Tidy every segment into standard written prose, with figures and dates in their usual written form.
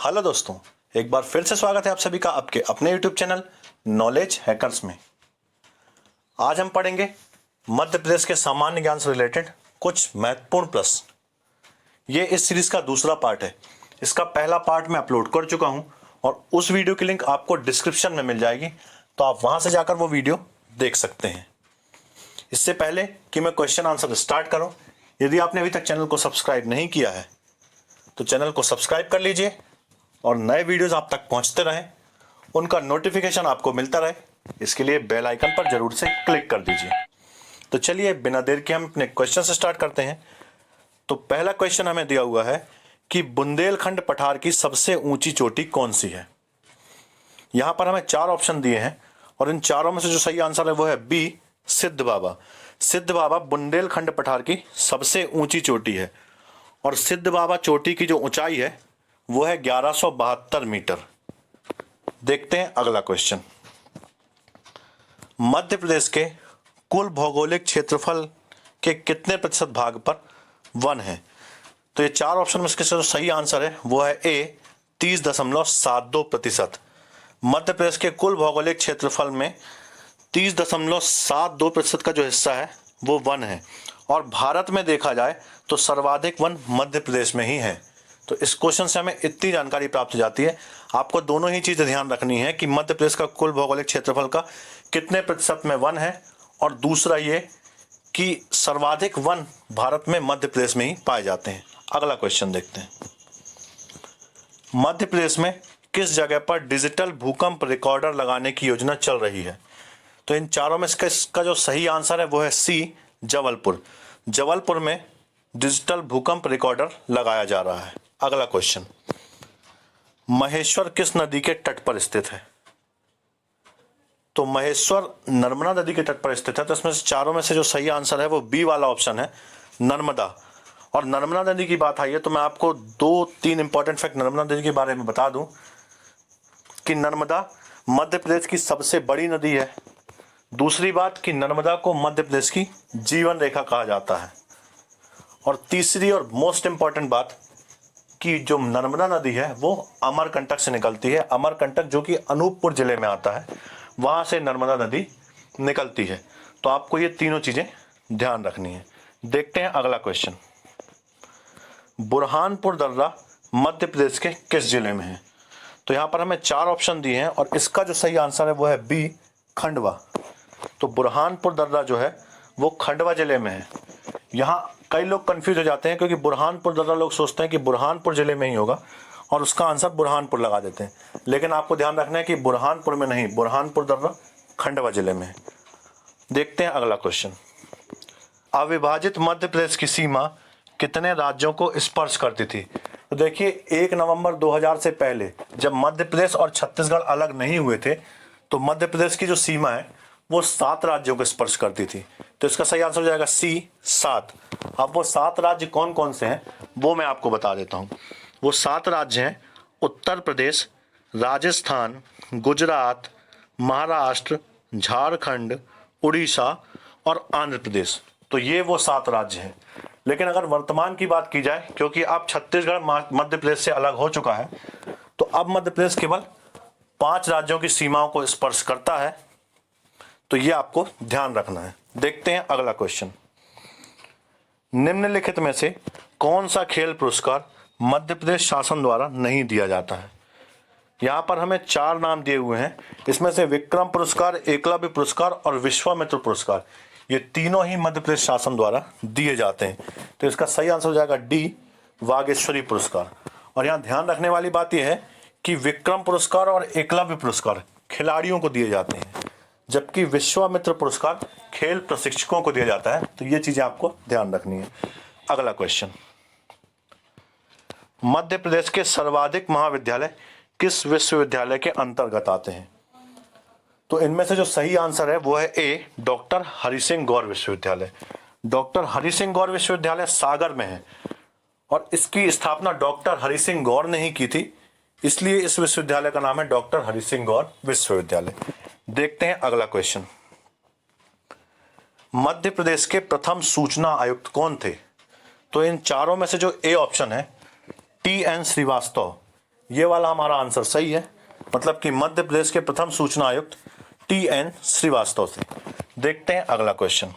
Hello दोस्तों, एक बार फिर से स्वागत है आप सभी का आपके अपने YouTube चैनल नॉलेज हैकर्स में। आज हम पढ़ेंगे मध्य प्रदेश के सामान्य ज्ञान से रिलेटेड कुछ महत्वपूर्ण प्रश्न। ये इस सीरीज का दूसरा पार्ट है। इसका पहला पार्ट मैं अपलोड कर चुका हूं और उस वीडियो की लिंक आपको डिस्क्रिप्शन में मिल जाएगी, तो आप वहां से जाकर वो वीडियो देख सकते हैं। इससे पहले कि मैं क्वेश्चन आंसर स्टार्ट करूं, यदि आपने अभी तक चैनल को सब्सक्राइब नहीं किया है तो चैनल को सब्सक्राइब कर लीजिए और नए वीडियोस आप तक पहुंचते रहें, उनका नोटिफिकेशन आपको मिलता रहे, इसके लिए बेल आइकन पर जरूर से क्लिक कर दीजिए। तो चलिए बिना देर के हम अपने क्वेश्चन से स्टार्ट करते हैं। तो पहला क्वेश्चन हमें दिया हुआ है कि बुंदेलखंड पठार की सबसे ऊंची चोटी कौन सी है। यहां पर हमें 4 ऑप्शन दिए हैं और इन चारों में से जो सही आंसर है वो है बी, सिद्ध बाबा। सिद्ध बाबा बुंदेलखंड पठार की सबसे ऊंची चोटी है और सिद्ध बाबा चोटी की जो ऊंचाई है वो है 1172 मीटर। देखते हैं अगला क्वेश्चन। मध्य प्रदेश के कुल भौगोलिक क्षेत्रफल के कितने प्रतिशत भाग पर वन है। तो ये 4 ऑप्शन में इसके जो सही आंसर है वो है ए, 30.72%। मध्य प्रदेश के कुल भौगोलिक क्षेत्रफल में 30.72% का जो हिस्सा है वो वन है और भारत में देखा जाए तो सर्वाधिक वन मध्य प्रदेश में ही है। तो इस क्वेश्चन से हमें इतनी जानकारी प्राप्त हो जाती है। आपको दोनों ही चीजें ध्यान रखनी है कि मध्य प्रदेश का कुल भौगोलिक क्षेत्रफल का कितने प्रतिशत में वन है और दूसरा ये कि सर्वाधिक वन भारत में मध्य प्रदेश में ही पाए जाते हैं। अगला क्वेश्चन देखते हैं। मध्य प्रदेश में किस जगह पर डिजिटल भूकंप रिकॉर्डर लगाने की योजना चल रही है। तो इन चारों में इसका जो सही आंसर है वो है सी, जबलपुर। जबलपुर में डिजिटल भूकंप रिकॉर्डर लगाया जा रहा है। अगला क्वेश्चन, महेश्वर किस नदी के तट पर स्थित है। तो महेश्वर नर्मदा नदी के तट पर स्थित है। तो इसमें से चारों में से जो सही आंसर है वो बी वाला ऑप्शन है, नर्मदा। और नर्मदा नदी की बात आई है तो मैं आपको 2-3 इंपॉर्टेंट फैक्ट नर्मदा नदी के बारे में बता दूं कि नर्मदा मध्य प्रदेश की सबसे बड़ी नदी है। दूसरी बात कि नर्मदा को मध्य प्रदेश की जीवन रेखा कहा जाता है। और तीसरी और मोस्ट इंपॉर्टेंट बात कि जो नर्मदा नदी है वो अमरकंटक से निकलती है। अमरकंटक जो कि अनूपपुर जिले में आता है, वहां से नर्मदा नदी निकलती है। तो आपको ये तीनों चीजें ध्यान रखनी है। देखते हैं अगला क्वेश्चन। बुरहानपुर दर्रा मध्य प्रदेश के किस जिले में है। तो यहां पर हमें 4 ऑप्शन दिए हैं और इसका जो सही आंसर है वो है बी, खंडवा। तो बुरहानपुर दर्रा जो है वो खंडवा जिले में है। यहाँ कई लोग कंफ्यूज हो जाते हैं क्योंकि बुरहानपुर दर्रा लोग सोचते हैं कि बुरहानपुर जिले में ही होगा और उसका आंसर बुरहानपुर लगा देते हैं, लेकिन आपको ध्यान रखना है कि बुरहानपुर में नहीं, बुरहानपुर दर्रा खंडवा जिले में है। देखते हैं अगला क्वेश्चन। अविभाजित मध्य प्रदेश की सीमा कितने राज्यों को स्पर्श करती थी। तो देखिए 1 नवंबर 2000 से पहले जब मध्य प्रदेश और छत्तीसगढ़ अलग नहीं हुए थे तो मध्य प्रदेश की जो सीमा है वो 7 राज्यों को स्पर्श करती थी। तो इसका सही आंसर हो जाएगा सी, 7। अब वो 7 राज्य कौन कौन से हैं वो मैं आपको बता देता हूँ। वो 7 राज्य हैं उत्तर प्रदेश, राजस्थान, गुजरात, महाराष्ट्र, झारखंड, उड़ीसा और आंध्र प्रदेश। तो ये वो 7 राज्य हैं। लेकिन अगर वर्तमान की बात की जाए, क्योंकि अब छत्तीसगढ़ मध्य प्रदेश से अलग हो चुका है, तो अब मध्य प्रदेश केवल 5 राज्यों की सीमाओं को स्पर्श करता है। तो ये आपको ध्यान रखना है। देखते हैं अगला क्वेश्चन। निम्नलिखित में से कौन सा खेल पुरस्कार मध्य प्रदेश शासन द्वारा नहीं दिया जाता है। यहां पर हमें 4 नाम दिए हुए हैं। इसमें से विक्रम पुरस्कार, एकलव्य पुरस्कार और विश्वामित्र पुरस्कार, ये तीनों ही मध्य प्रदेश शासन द्वारा दिए जाते हैं। तो इसका सही आंसर हो जाएगा डी, वागेश्वरी पुरस्कार। और यहाँ ध्यान रखने वाली बात यह है कि विक्रम पुरस्कार और एकलव्य पुरस्कार खिलाड़ियों को दिए जाते हैं, जबकि विश्वामित्र पुरस्कार खेल प्रशिक्षकों को दिया जाता है। तो ये चीजें आपको ध्यान रखनी है। अगला क्वेश्चन, मध्य प्रदेश के सर्वाधिक महाविद्यालय किस विश्वविद्यालय के अंतर्गत आते हैं। तो इनमें से जो सही आंसर है वो है ए, डॉक्टर हरि सिंह गौर विश्वविद्यालय। डॉक्टर हरि सिंह गौर विश्वविद्यालय सागर में है और इसकी स्थापना डॉक्टर हरि सिंह गौर ने ही की थी, इसलिए इस विश्वविद्यालय का नाम है डॉक्टर हरि सिंह गौर विश्वविद्यालय। देखते हैं अगला क्वेश्चन। मध्य प्रदेश के प्रथम सूचना आयुक्त कौन थे। तो इन चारों में से जो ए ऑप्शन है, टी एन श्रीवास्तव, ये वाला हमारा आंसर सही है, मतलब कि मध्य प्रदेश के प्रथम सूचना आयुक्त TN श्रीवास्तव थे। देखते हैं अगला क्वेश्चन।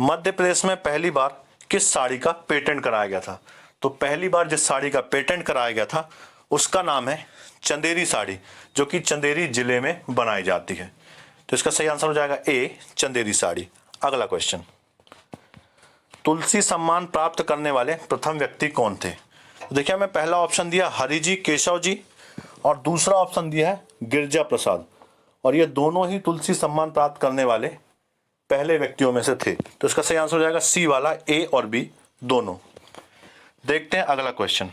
मध्य प्रदेश में पहली बार किस साड़ी का पेटेंट कराया गया था? तो पहली बार जिस साड़ी का पेटेंट कराया गया था उसका नाम है चंदेरी साड़ी, जो कि चंदेरी जिले में बनाई जाती है। तो इसका सही आंसर हो जाएगा ए, चंदेरी साड़ी। अगला क्वेश्चन, तुलसी सम्मान प्राप्त करने वाले प्रथम व्यक्ति कौन थे? तो देखिए, मैं पहला ऑप्शन दिया हरि जी, केशव जी, और दूसरा ऑप्शन दिया है गिरिजा प्रसाद, और ये दोनों ही तुलसी सम्मान प्राप्त करने वाले पहले व्यक्तियों में से थे। तो इसका सही आंसर हो जाएगा सी वाला, ए और बी दोनों। देखते हैं अगला क्वेश्चन,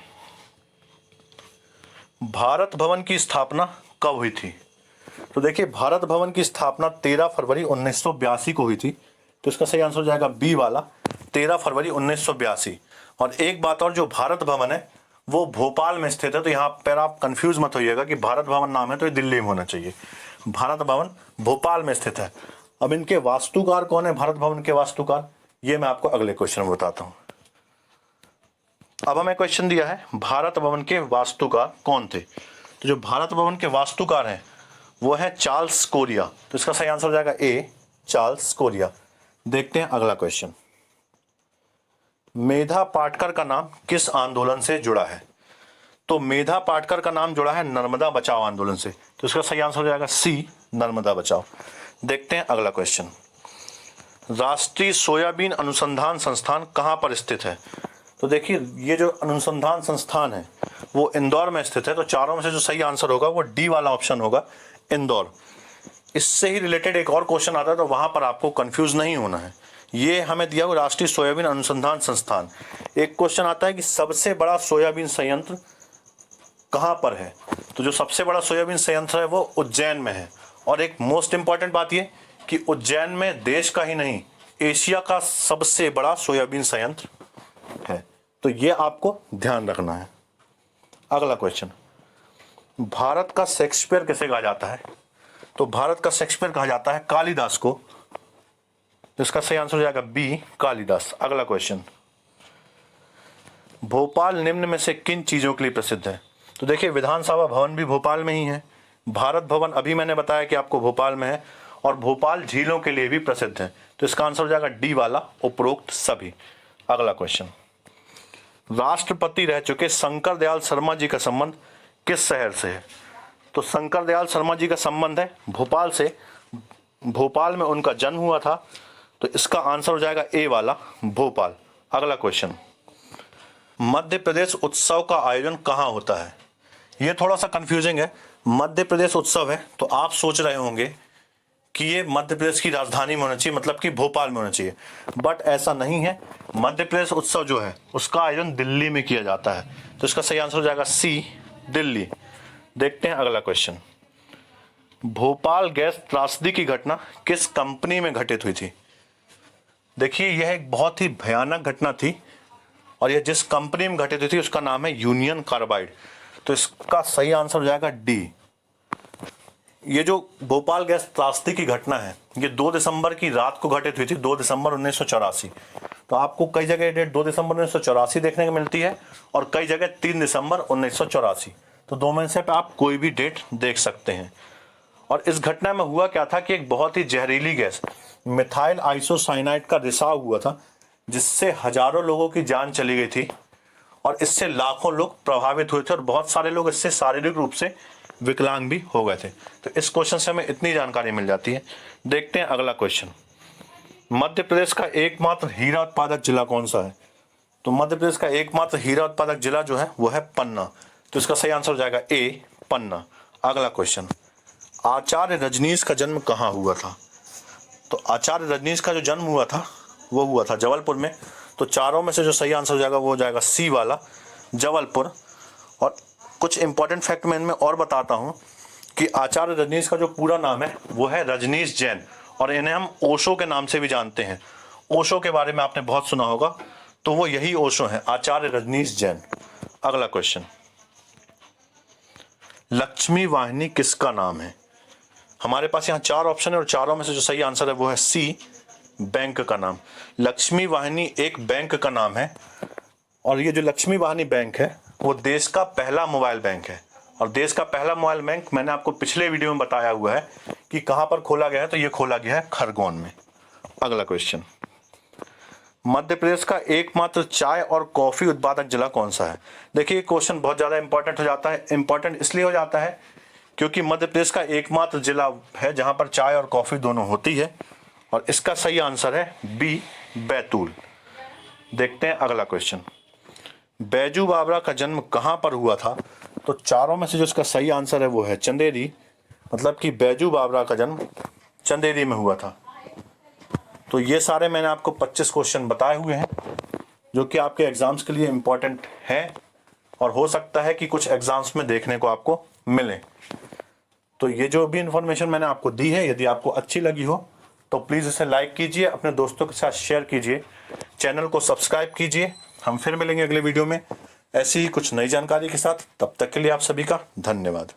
भारत भवन की स्थापना कब हुई थी? तो देखिए, भारत भवन की स्थापना 13 फरवरी 1982 को हुई थी। तो इसका सही आंसर हो जाएगा बी वाला, 13 फरवरी 1982। और एक बात और, जो भारत भवन है वो भोपाल में स्थित है, तो यहाँ पर आप कंफ्यूज मत होइएगा कि भारत भवन नाम है तो ये दिल्ली में होना चाहिए। भारत भवन भोपाल में स्थित है। अब इनके वास्तुकार कौन है, भारत भवन के वास्तुकार, ये मैं आपको अगले क्वेश्चन में बताता हूँ। अब हमें क्वेश्चन दिया है भारत भवन के वास्तुकार कौन थे? तो जो भारत भवन के वास्तुकार हैं वो है चार्ल्स कोरिया। तो इसका सही आंसर हो जाएगा ए, चार्ल्स कोरिया। देखते हैं अगला क्वेश्चन, मेधा पाटकर का नाम किस आंदोलन से जुड़ा है? तो मेधा पाटकर का नाम जुड़ा है नर्मदा बचाओ आंदोलन से। तो इसका सही आंसर हो जाएगा सी, नर्मदा बचाओ। देखते हैं अगला क्वेश्चन, राष्ट्रीय सोयाबीन अनुसंधान संस्थान कहां पर स्थित है? तो देखिए, ये जो अनुसंधान संस्थान है वो इंदौर में स्थित है। तो चारों में से जो सही आंसर होगा वो डी वाला ऑप्शन होगा, इंदौर। इससे ही रिलेटेड एक और क्वेश्चन आता है, तो वहां पर आपको कंफ्यूज नहीं होना है। ये हमें दिया हुआ राष्ट्रीय सोयाबीन अनुसंधान संस्थान। एक क्वेश्चन आता है कि सबसे बड़ा सोयाबीन संयंत्र कहां पर है? तो जो सबसे बड़ा सोयाबीन संयंत्र है वो उज्जैन में है। और एक मोस्ट इंपॉर्टेंट बात ये कि उज्जैन में देश का ही नहीं, एशिया का सबसे बड़ा सोयाबीन संयंत्र है। तो ये आपको ध्यान रखना है। अगला क्वेश्चन, भारत का शेक्सपियर किसे कहा जाता है? तो भारत का शेक्सपियर कहा जाता है कालिदास को। इसका सही आंसर हो जाएगा बी, कालिदास। अगला क्वेश्चन, भोपाल निम्न में से किन चीजों के लिए प्रसिद्ध है? तो देखिए, विधानसभा भवन भी भोपाल में ही है, भारत भवन अभी मैंने बताया कि आपको भोपाल में है, और भोपाल झीलों के लिए भी प्रसिद्ध है। तो इसका आंसर हो जाएगा डी वाला, उपरोक्त सभी। अगला क्वेश्चन, राष्ट्रपति रह चुके शंकर दयाल शर्मा जी का संबंध किस शहर से है? तो शंकर दयाल शर्मा जी का संबंध है भोपाल से। भोपाल में उनका जन्म हुआ था। तो इसका आंसर हो जाएगा ए वाला, भोपाल। अगला क्वेश्चन, मध्य प्रदेश उत्सव का आयोजन कहाँ होता है? यह थोड़ा सा कंफ्यूजिंग है। मध्य प्रदेश उत्सव है तो आप सोच रहे होंगे कि ये मध्य प्रदेश की राजधानी में होना चाहिए, मतलब कि भोपाल में होना चाहिए, बट ऐसा नहीं है। मध्य प्रदेश उत्सव जो है उसका आयोजन दिल्ली में किया जाता है। तो इसका सही आंसर हो जाएगा सी, दिल्ली। देखते हैं अगला क्वेश्चन, भोपाल गैस त्रासदी की घटना किस कंपनी में घटित हुई थी? देखिए, यह एक बहुत ही भयानक घटना थी, और यह जिस कंपनी में घटित हुई थी उसका नाम है यूनियन कार्बाइड। तो इसका सही आंसर हो जाएगा डी। ये जो भोपाल गैस त्रासदी की घटना है ये 2 दिसंबर की रात को घटित हुई थी, 2 दिसंबर 1984। तो आपको कई जगह डेट 2 दिसंबर 1984 देखने को मिलती है, और कई जगह 3 दिसंबर 1984। तो दो में से आप कोई भी डेट देख सकते हैं। और इस घटना में हुआ क्या था कि एक बहुत ही जहरीली गैस मिथाइल आइसोसाइनाइड का रिसाव हुआ था, जिससे हजारों लोगों की जान चली गई थी, और इससे लाखों लोग प्रभावित हुए थे, और बहुत सारे लोग इससे शारीरिक रूप से विकलांग भी हो गए थे। तो इस क्वेश्चन से हमें इतनी जानकारी मिल जाती है। देखते हैं अगला क्वेश्चन, मध्य प्रदेश का एकमात्र हीरा उत्पादक जिला कौन सा है? तो मध्य प्रदेश का एकमात्र हीरा उत्पादक जिला जो है वो है पन्ना। तो इसका सही आंसर हो जाएगा ए, पन्ना। अगला क्वेश्चन, आचार्य रजनीश का जन्म कहाँ हुआ था? तो आचार्य रजनीश का जो जन्म हुआ था वो हुआ था जबलपुर में। तो चारों में से जो सही आंसर हो जाएगा वो हो जाएगा सी वाला, जबलपुर। और कुछ इंपॉर्टेंट फैक्ट मैं इनमें और बताता हूं कि आचार्य रजनीश का जो पूरा नाम है वो है रजनीश जैन, और इन्हें हम ओशो के नाम से भी जानते हैं। ओशो के बारे में आपने बहुत सुना होगा, तो वो यही ओशो है, आचार्य रजनीश जैन। अगला क्वेश्चन, लक्ष्मी वाहिनी किसका नाम है? हमारे पास यहाँ 4 ऑप्शन है, और चारों में से जो सही आंसर है वो है सी, बैंक का नाम। लक्ष्मी वाहिनी एक बैंक का नाम है, और ये जो लक्ष्मी वाहिनी बैंक है वो देश का पहला मोबाइल बैंक है। और देश का पहला मोबाइल बैंक मैंने आपको पिछले वीडियो में बताया हुआ है कि कहां पर खोला गया है, तो ये खोला गया है खरगोन में। अगला क्वेश्चन, मध्य प्रदेश का एकमात्र चाय और कॉफी उत्पादक जिला कौन सा है? देखिए क्वेश्चन बहुत ज्यादा इंपॉर्टेंट हो जाता है। इंपॉर्टेंट इसलिए हो जाता है क्योंकि मध्य प्रदेश का एकमात्र जिला है जहां पर चाय और कॉफी दोनों होती है, और इसका सही आंसर है बी, बैतूल। देखते हैं अगला क्वेश्चन, बैजू बावरा का जन्म कहां पर हुआ था? तो चारों में से जो इसका सही आंसर है वो है चंदेरी, मतलब कि बैजू बावरा का जन्म चंदेरी में हुआ था। तो ये सारे मैंने आपको 25 क्वेश्चन बताए हुए हैं जो कि आपके एग्जाम्स के लिए इम्पोर्टेंट हैं, और हो सकता है कि कुछ एग्जाम्स में देखने को आपको मिले। तो ये जो भी इंफॉर्मेशन मैंने आपको दी है, यदि आपको अच्छी लगी हो तो प्लीज़ इसे लाइक कीजिए, अपने दोस्तों के साथ शेयर कीजिए, चैनल को सब्सक्राइब कीजिए। हम फिर मिलेंगे अगले वीडियो में ऐसी ही कुछ नई जानकारी के साथ। तब तक के लिए आप सभी का धन्यवाद।